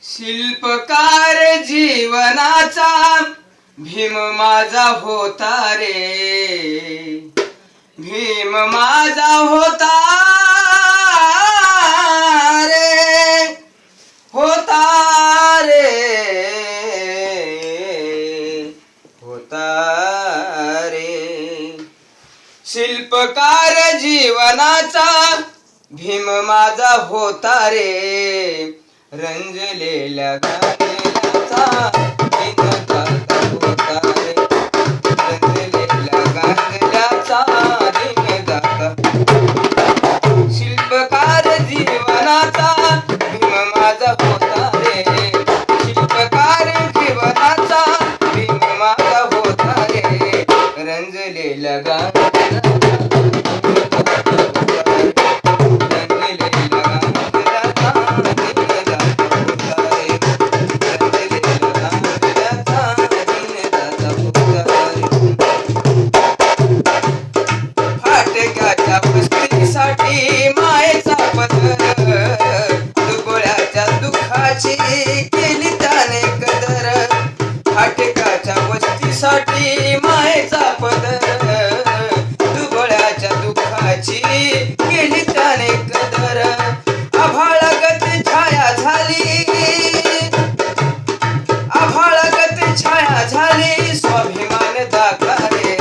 शिल्पकार जीवनाचा भीम माझा होता रे, भीम माझा होता रे, होता रे, होता रे. शिल्पकार जीवनाचा भीम माझा होता रे, रंजलेल्या गाण्याचा दिनदाता होता रे, रंजलेल्या गाण्याचा दिनदाता. शिल्पकार जीवनाचा भीम माझा होता रे, शिल्पकार जीवनाचा भीम माझा होता रे, रंजलेल्या गाण्याचा मायेचा पदर, दुबळ्याच्या दुःखाची केली त्याने कदर. फाटकाच्या वस्तीसाठी मायेचा पदर, दुबळ्याच्या दुःखाची केली त्याने कदर. आभाळगत छाया झाली, आभाळगत छाया झाली, स्वाभिमान दाखला रे,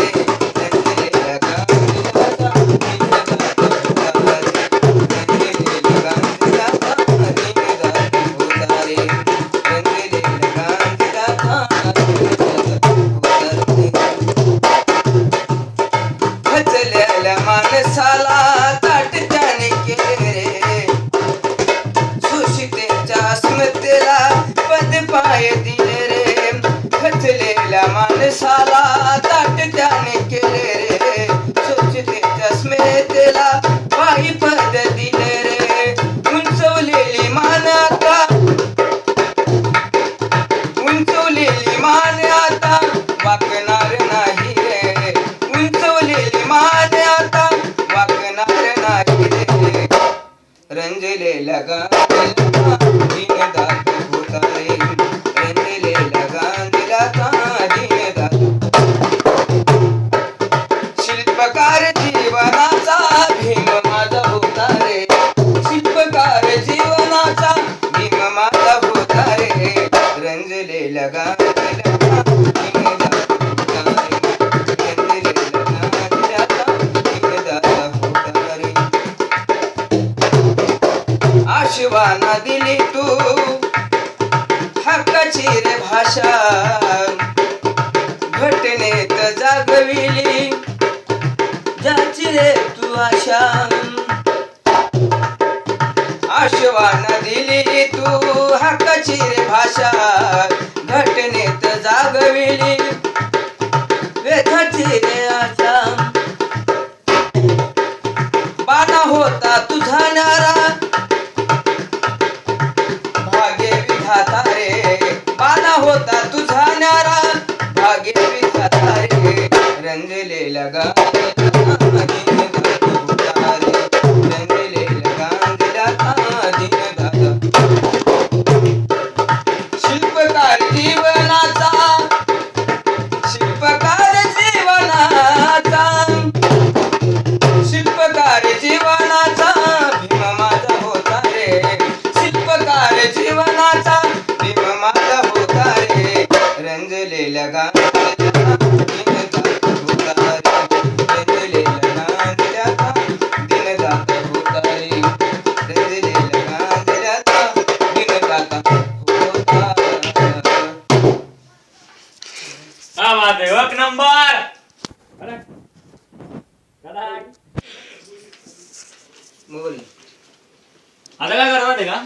माणसाला ताट त्याने केले रे, सुशितेच्या स्मृतीला पद पाय दिले रे. खचलेल्या माणसाला ताट त्याने केले रे, सुशितेच्या स्मृतीला पायी पद दिले रे. उंचवलेली मान आता, उंचवलेली मान आता वाकणार नाही रे, उंचवलेली मान आता वाकणार नाही रे, रंजलेल्या गाण्याला दिनदात होता रे, रंजलेल्या गाण्याला दिनदात. शिल्पकार जीवनाचा भीम माझा होता रे, शिल्पकार जीवनाचा भीम माझा होता रे, रंजलेल्या गाण्याला दिनदात होता रे, रंजलेल्या गाण्याला दिनदात होता रे. आशवाना दिली तू हक्काची रे भाषा, घटनेत जागविली ज्याची रे तू आशा. आशवाना दिली तू हक्काची रे भाषा, घटनेत जागविली व्यथाची रे आशा. बाणा होता तुझा न्यारा, भाग्य विधाता रे, बाणा होता तुझा न्यारा, भाग्य विधाता रे, रंजलेल्या गाण्याला दिनदात होता रे, रंजलेल्या गाण्याला दिनदात. शिल्पकार जीवनाचा, शिल्पकार जीवनाचा, शिल्पकार जीवनाचा भीम माझा होता रे, शिल्पकार जीवनाचा भीम माझा होता रे, रंजलेल्या गाण्याला दिनदात होता रे, रंजलेल्या गाण्याला दिनदात होता रे, रंजलेल्या गाण्याला दिनदात होता. हा बात आहे, एक नंबर. बोल. आता काय करणार आहे का,